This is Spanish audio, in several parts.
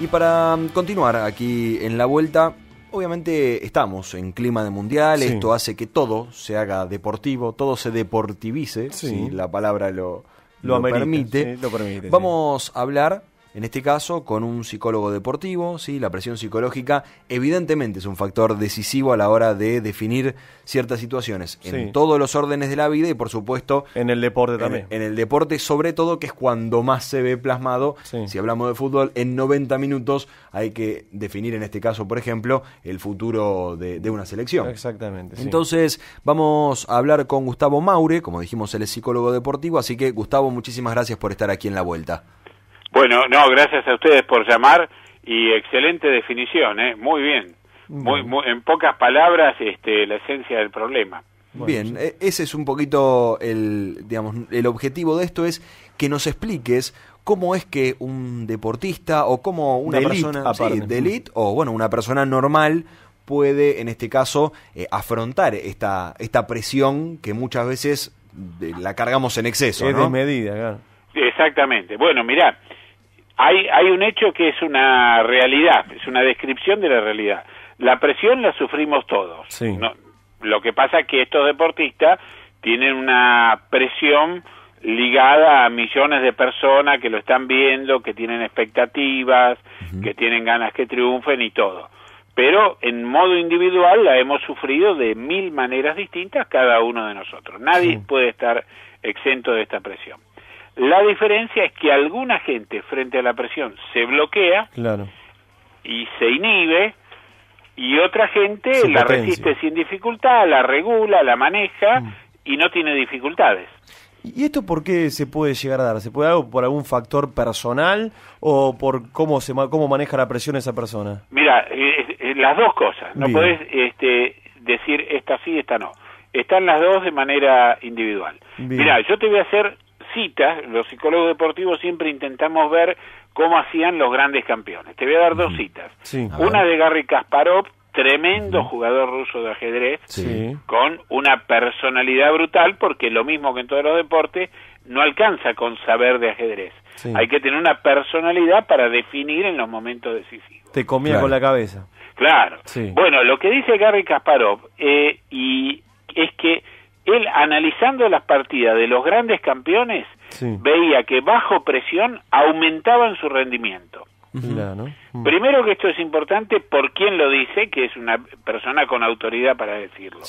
Y para continuar aquí en la vuelta, obviamente estamos en clima de mundial, sí. Esto hace que todo se haga deportivo, todo se deportivice, sí. Si la palabra lo permite. Sí, lo permite. Vamos a hablar, en este caso, con un psicólogo deportivo, ¿sí? La presión psicológica evidentemente es un factor decisivo a la hora de definir ciertas situaciones en todos los órdenes de la vida y, por supuesto, en el deporte también. En el deporte, sobre todo, que es cuando más se ve plasmado. Si hablamos de fútbol, en 90 minutos hay que definir, en este caso, por ejemplo, el futuro de una selección. Exactamente. Entonces, vamos a hablar con Gustavo Maure, como dijimos, él es psicólogo deportivo, así que, Gustavo, muchísimas gracias por estar aquí en la vuelta. Bueno, gracias a ustedes por llamar y excelente definición, muy bien. Muy, en pocas palabras, la esencia del problema. Bien, ese es un poquito el objetivo de esto, es que nos expliques cómo es que un deportista o cómo una persona de élite o una persona normal puede, en este caso, afrontar esta presión que muchas veces la cargamos en exceso, es ¿no? desmedida, claro. Exactamente. Bueno, mirá, hay un hecho que es una realidad, es una descripción de la realidad. La presión la sufrimos todos. Sí. ¿No? Lo que pasa es que estos deportistas tienen una presión ligada a millones de personas que lo están viendo, que tienen expectativas, que tienen ganas que triunfen y todo. Pero en modo individual la hemos sufrido de 1000 maneras distintas cada uno de nosotros. Nadie puede estar exento de esta presión. La diferencia es que alguna gente frente a la presión se bloquea y se inhibe, y otra gente la resiste sin dificultad, la regula, la maneja y no tiene dificultades. ¿Y esto por qué se puede llegar a dar? ¿Se puede dar por algún factor personal o por cómo maneja la presión esa persona? Mira, las dos cosas. No podés decir esta sí, esta no. Están las dos de manera individual. Mira, yo te voy a hacer citas. Los psicólogos deportivos siempre intentamos ver cómo hacían los grandes campeones. Te voy a dar dos citas. Una de Garry Kasparov, tremendo jugador ruso de ajedrez, con una personalidad brutal, porque lo mismo que en todos los deportes, no alcanza con saber de ajedrez. Hay que tener una personalidad para definir en los momentos decisivos. Te comía con la cabeza. Claro. Bueno, lo que dice Garry Kasparov y es que él, analizando las partidas de los grandes campeones, veía que bajo presión aumentaban su rendimiento. Primero, que esto es importante por quien lo dice, que es una persona con autoridad para decirlo.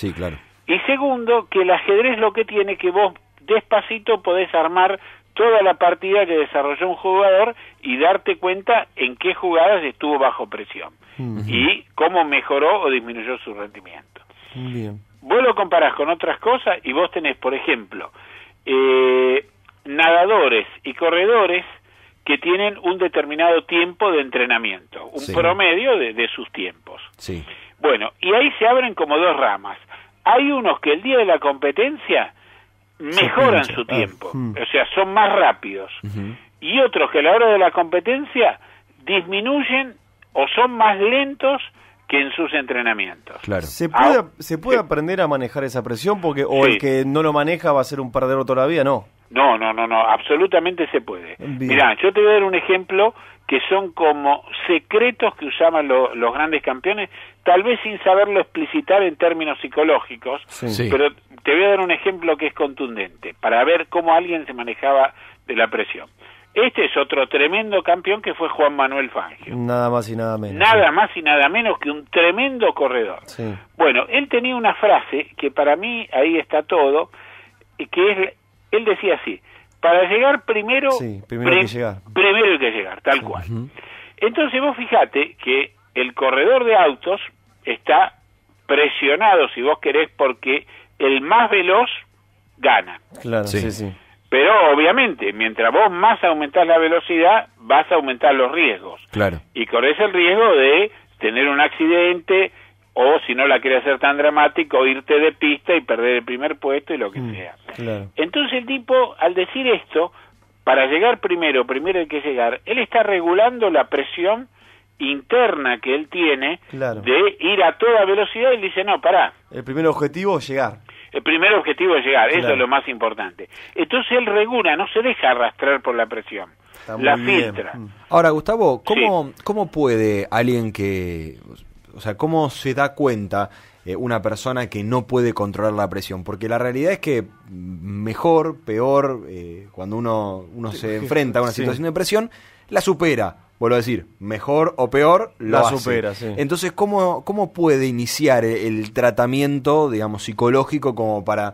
Y segundo, que el ajedrez lo que tiene, que vos despacito podés armar toda la partida que desarrolló un jugador y darte cuenta en qué jugadas estuvo bajo presión y cómo mejoró o disminuyó su rendimiento. Vos lo comparás con otras cosas y vos tenés, por ejemplo, nadadores y corredores que tienen un determinado tiempo de entrenamiento, un promedio de sus tiempos. Bueno, y ahí se abren como dos ramas. Hay unos que el día de la competencia mejoran su tiempo, o sea, son más rápidos, y otros que a la hora de la competencia disminuyen o son más lentos que en sus entrenamientos. ¿Se puede aprender a manejar esa presión? Porque el que no lo maneja va a ser un perdedor toda la vida, ¿no? No, absolutamente se puede. Mirá, yo te voy a dar un ejemplo que son como secretos que usaban los grandes campeones, tal vez sin saberlo explicitar en términos psicológicos, pero te voy a dar un ejemplo que es contundente, para ver cómo alguien se manejaba de la presión. Este es otro tremendo campeón que fue Juan Manuel Fangio. Nada más y nada menos. Nada más y nada menos que un tremendo corredor. Bueno, él tenía una frase que para mí ahí está todo, que es, él decía así: para llegar primero hay que llegar, tal cual. Entonces vos fijate que el corredor de autos está presionado, si vos querés, porque el más veloz gana. Pero obviamente, mientras vos más aumentás la velocidad, vas a aumentar los riesgos. Y corres el riesgo de tener un accidente, o si no la querés hacer tan dramático, irte de pista y perder el primer puesto y lo que sea. Entonces el tipo, al decir esto, para llegar primero hay que llegar, él está regulando la presión interna que él tiene de ir a toda velocidad, y dice, no, pará. El primer objetivo es llegar. El primer objetivo es llegar, eso es lo más importante. Entonces él regula, no se deja arrastrar por la presión, la filtra. Ahora, Gustavo, ¿cómo puede alguien que... O sea, ¿cómo se da cuenta una persona que no puede controlar la presión? Porque la realidad es que mejor, peor, cuando uno se enfrenta a una situación de presión, la supera. Vuelvo a decir, mejor o peor, la supera. Sí. Entonces, ¿cómo puede iniciar el tratamiento, digamos, psicológico como para...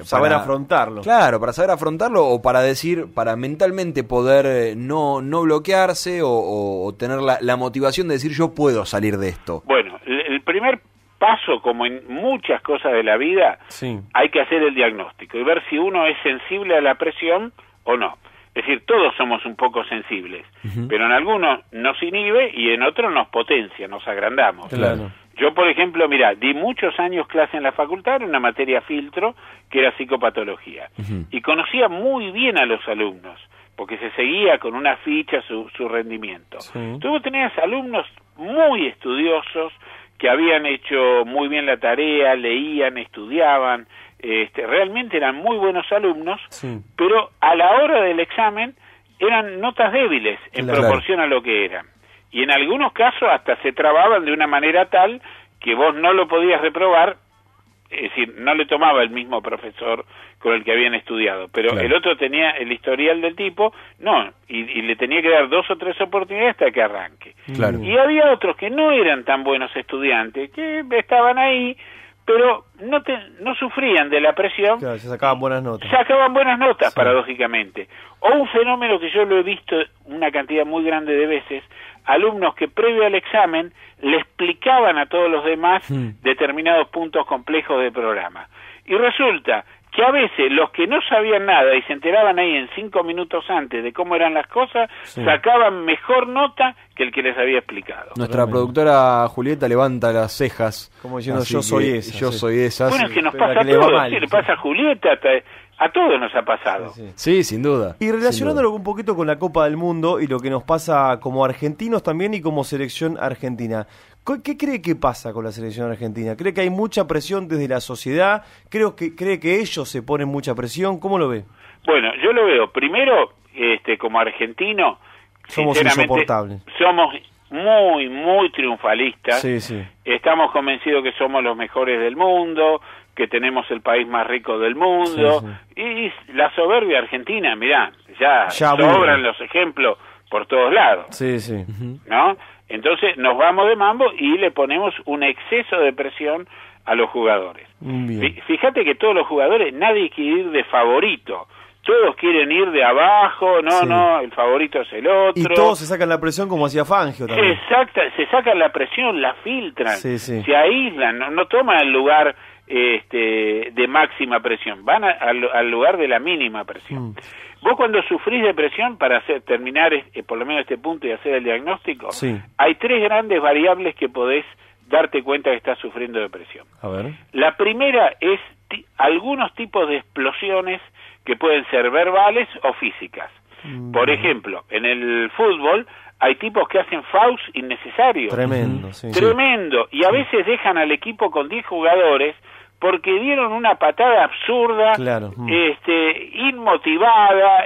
saber afrontarlo. Claro, para saber afrontarlo o para decir, para mentalmente poder no bloquearse o tener la motivación de decir yo puedo salir de esto. Bueno, el primer paso, como en muchas cosas de la vida, hay que hacer el diagnóstico y ver si uno es sensible a la presión o no. Es decir, todos somos un poco sensibles, pero en algunos nos inhibe y en otros nos potencia, nos agrandamos. Claro. Yo, por ejemplo, di muchos años clase en la facultad en una materia filtro que era psicopatología. Y conocía muy bien a los alumnos, porque se seguía con una ficha su rendimiento. Tú tenías alumnos muy estudiosos que habían hecho muy bien la tarea, leían, estudiaban, realmente eran muy buenos alumnos, pero a la hora del examen eran notas débiles en proporción a lo que eran. Y en algunos casos hasta se trababan de una manera tal que vos no lo podías reprobar, es decir, no le tomaba el mismo profesor con el que habían estudiado, pero el otro tenía el historial del tipo, y le tenía que dar 2 o 3 oportunidades hasta que arranque. Y había otros que no eran tan buenos estudiantes, que estaban ahí, pero no sufrían de la presión. Claro, se sacaban buenas notas. Sacaban buenas notas, paradójicamente. O un fenómeno que yo lo he visto una cantidad muy grande de veces, alumnos que previo al examen le explicaban a todos los demás determinados puntos complejos del programa. Y resulta que a veces los que no sabían nada y se enteraban ahí en 5 minutos antes de cómo eran las cosas, sacaban mejor nota que el que les había explicado. Nuestra productora Julieta levanta las cejas. Como diciendo, yo soy esa. Yo soy esa. Bueno, es que nos pasa a todos, le pasa a Julieta, a todos nos ha pasado. Sí, sin duda. Y relacionándolo un poquito con la Copa del Mundo y lo que nos pasa como argentinos también y como selección argentina. ¿Qué cree que pasa con la selección argentina? ¿Cree que hay mucha presión desde la sociedad? ¿Cree que ellos se ponen mucha presión? ¿Cómo lo ve? Bueno, yo lo veo. Primero, como argentino, somos insoportables. Somos muy, muy triunfalistas. Sí. Estamos convencidos que somos los mejores del mundo, que tenemos el país más rico del mundo. Y la soberbia argentina, mirá, ya sobran los ejemplos por todos lados. Sí. ¿No? Entonces nos vamos de mambo y le ponemos un exceso de presión a los jugadores. Fíjate que todos los jugadores, nadie quiere ir de favorito. Todos quieren ir de abajo, el favorito es el otro. Y todos se sacan la presión como hacía Fangio también. Se sacan la presión, la filtran, se aíslan, no toman el lugar de máxima presión, van al lugar de la mínima presión. Vos cuando sufrís de presión, para terminar por lo menos este punto y hacer el diagnóstico, hay 3 grandes variables que podés darte cuenta que estás sufriendo de presión. A ver. La primera es algunos tipos de explosiones que pueden ser verbales o físicas. Por ejemplo, en el fútbol hay tipos que hacen fouls innecesarios. Tremendo. Y a veces dejan al equipo con 10 jugadores porque dieron una patada absurda, inmotivada,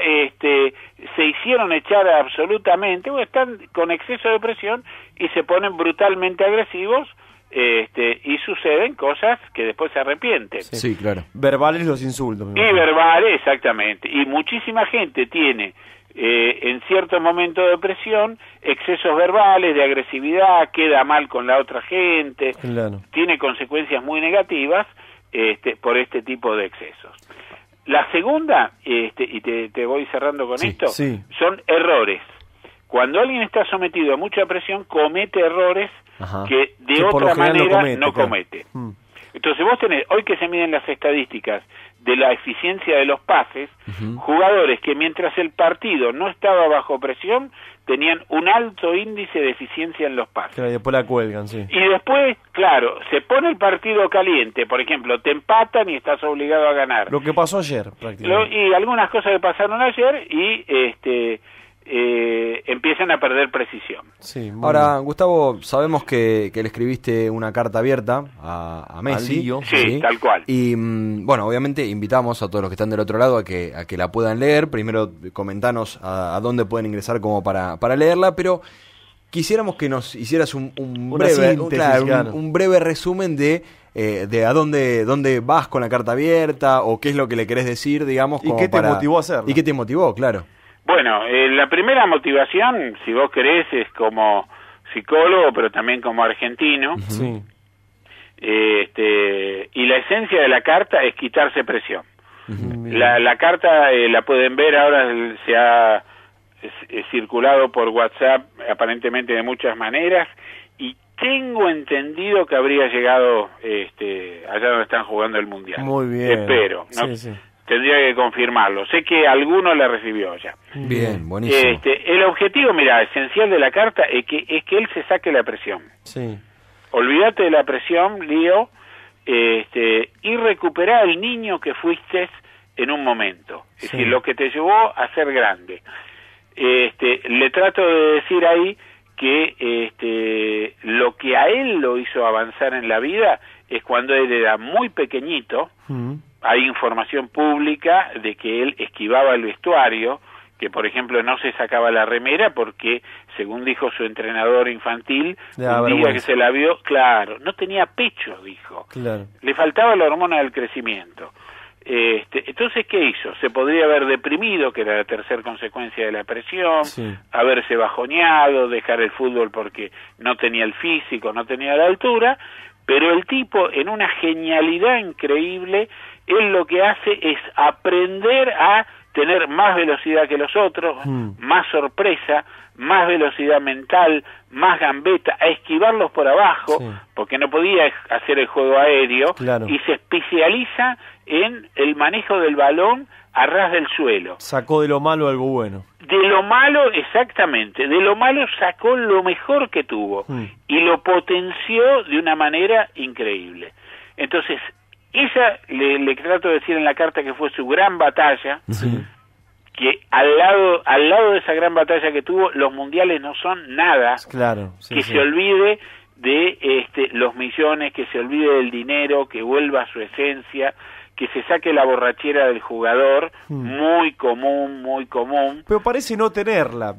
se hicieron echar absolutamente, están con exceso de presión y se ponen brutalmente agresivos, y suceden cosas que después se arrepienten. Sí, claro. Verbales los insultos. Y verbales, exactamente. Y muchísima gente tiene en cierto momento de presión excesos verbales, de agresividad, queda mal con la otra gente, tiene consecuencias muy negativas por este tipo de excesos. La segunda, y te voy cerrando con esto, son errores. Cuando alguien está sometido a mucha presión, comete errores que de otra manera no comete. Entonces vos tenés, hoy que se miden las estadísticas de la eficiencia de los pases, jugadores que mientras el partido no estaba bajo presión, tenían un alto índice de eficiencia en los pases. Claro, y después la cuelgan, Y después, claro, se pone el partido caliente, por ejemplo, te empatan y estás obligado a ganar. Lo que pasó ayer, prácticamente. Y algunas cosas que pasaron ayer, y empiezan a perder precisión. Sí, ahora, Gustavo, sabemos que le escribiste una carta abierta a Messi. Sí, tal cual. Y bueno, obviamente invitamos a todos los que están del otro lado a que la puedan leer. Primero comentanos a dónde pueden ingresar como para leerla, pero quisiéramos que nos hicieras un breve resumen de a dónde vas con la carta abierta, o qué es lo que le querés decir, digamos. ¿Y qué te motivó a hacerlo? ¿Y qué te motivó, claro? Bueno, la primera motivación, si vos querés, es como psicólogo, pero también como argentino. Sí. Y la esencia de la carta es quitarse presión. La carta la pueden ver ahora, se ha circulado por WhatsApp aparentemente de muchas maneras, y tengo entendido que habría llegado allá donde están jugando el Mundial. Muy bien. Espero, ¿no? Sí. Tendría que confirmarlo. Sé que alguno la recibió ya. Bien, buenísimo. El objetivo, mira, esencial de la carta es que él se saque la presión. Sí. Olvídate de la presión, Lío, y recuperar al niño que fuiste en un momento. Es decir, lo que te llevó a ser grande. Le trato de decir ahí que lo que a él lo hizo avanzar en la vida es cuando él era muy pequeñito. Hay información pública de que él esquivaba el vestuario, que por ejemplo no se sacaba la remera porque, según dijo su entrenador infantil, un día que se la vio, no tenía pecho, dijo. Claro. Le faltaba la hormona del crecimiento. Entonces, ¿qué hizo? Se podría haber deprimido, que era la tercera consecuencia de la presión, haberse bajoneado, dejar el fútbol porque no tenía el físico, no tenía la altura, pero el tipo, en una genialidad increíble, él lo que hace es aprender a tener más velocidad que los otros, más sorpresa, más velocidad mental, más gambeta, a esquivarlos por abajo, porque no podía hacer el juego aéreo, y se especializa en el manejo del balón a ras del suelo. Sacó de lo malo algo bueno. De lo malo, exactamente, de lo malo sacó lo mejor que tuvo, y lo potenció de una manera increíble. Entonces, esa le trato de decir en la carta que fue su gran batalla, que al lado de esa gran batalla que tuvo, los mundiales no son nada. Se olvide de los millones, que se olvide del dinero, que vuelva a su esencia, que se saque la borrachera del jugador, muy común. Pero parece no tenerla.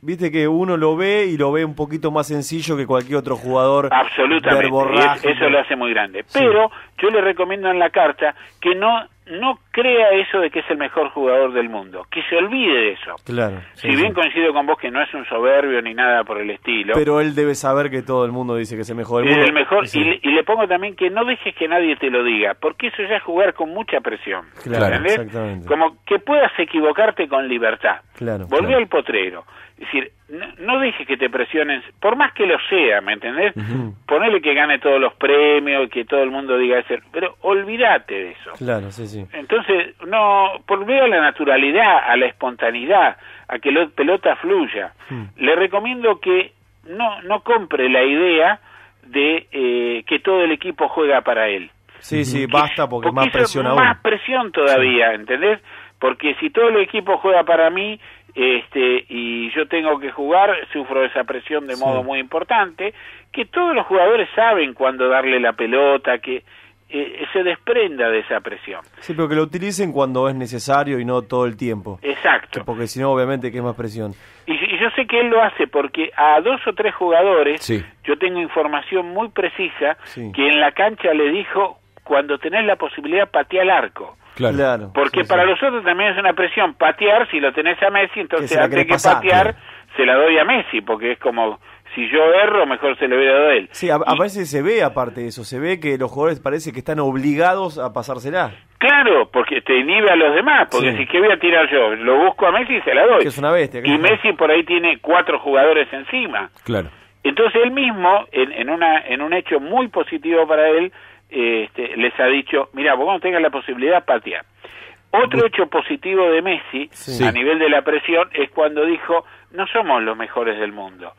Viste que uno lo ve y lo ve un poquito más sencillo que cualquier otro jugador. Absolutamente, eso lo hace muy grande. Pero yo le recomiendo en la carta que no crea eso de que es el mejor jugador del mundo, que se olvide de eso. Si bien coincido con vos que no es un soberbio ni nada por el estilo, pero él debe saber que todo el mundo dice que es el mejor del mundo. Es el mejor, y le pongo también que no dejes que nadie te lo diga, porque eso ya es jugar con mucha presión. Exactamente. Como que puedas equivocarte con libertad. Volví al potrero. Es decir, no dejes que te presionen, por más que lo sea, ¿me entendés? Ponele que gane todos los premios, que todo el mundo diga eso, pero olvídate de eso. Entonces, volvé a la naturalidad, a la espontaneidad, a que la pelota fluya. Le recomiendo que no compre la idea de que todo el equipo juega para él. Basta, porque más presión aún. Más presión todavía, ¿entendés? Porque si todo el equipo juega para mí, y yo tengo que jugar, sufro esa presión de modo muy importante, que todos los jugadores saben cuándo darle la pelota, que se desprenda de esa presión. Pero que lo utilicen cuando es necesario y no todo el tiempo. Exacto. Porque si no, obviamente que es más presión. Y yo sé que él lo hace porque a 2 o 3 jugadores, yo tengo información muy precisa, que en la cancha le dijo, cuando tenés la posibilidad, patea el arco. Porque para los otros también es una presión patear. Si lo tenés a Messi, entonces antes que patear se la doy a Messi, porque es como, si yo erro, mejor se le hubiera dado a él. A veces se ve, aparte de eso, se ve que los jugadores parece que están obligados a pasársela. Claro, porque te inhibe a los demás, porque si que voy a tirar yo, lo busco a Messi y se la doy. Que es una bestia. Y Messi por ahí tiene 4 jugadores encima. Entonces él mismo, en un hecho muy positivo para él, les ha dicho, mira, vos cuando tengas la posibilidad, patear. Otro hecho positivo de Messi, a nivel de la presión, es cuando dijo, no somos los mejores del mundo.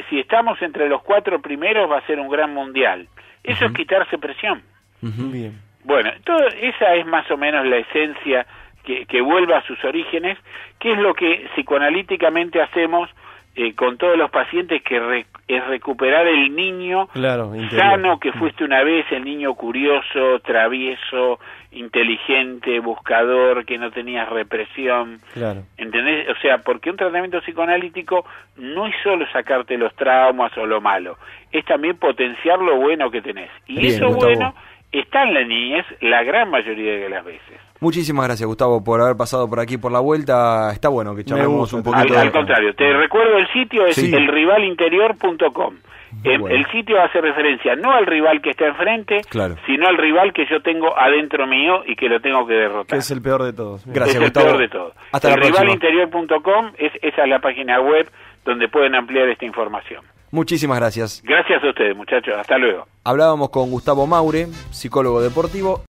Si estamos entre los 4 primeros, va a ser un gran mundial. Eso es quitarse presión. Bien. Bueno, esa es más o menos la esencia que vuelva a sus orígenes, que es lo que psicoanalíticamente hacemos con todos los pacientes, que es recuperar el niño sano que fuiste una vez, el niño curioso, travieso, inteligente, buscador, que no tenías represión. ¿Entendés? O sea, porque un tratamiento psicoanalítico no es solo sacarte los traumas o lo malo, es también potenciar lo bueno que tenés. Y bien, eso Gustavo, bueno está en la niñez la gran mayoría de las veces. Muchísimas gracias, Gustavo, por haber pasado por aquí por la vuelta. Está bueno que charlemos un poquito. Al contrario, te recuerdo el sitio, es elrivalinterior.com. Bueno. El sitio hace referencia no al rival que está enfrente, sino al rival que yo tengo adentro mío y que lo tengo que derrotar. Que es el peor de todos. Gracias, es Gustavo. El peor de todos. Hasta la próxima. Elrivalinterior.com, esa es la página web donde pueden ampliar esta información. Muchísimas gracias. Gracias a ustedes, muchachos. Hasta luego. Hablábamos con Gustavo Maure, psicólogo deportivo.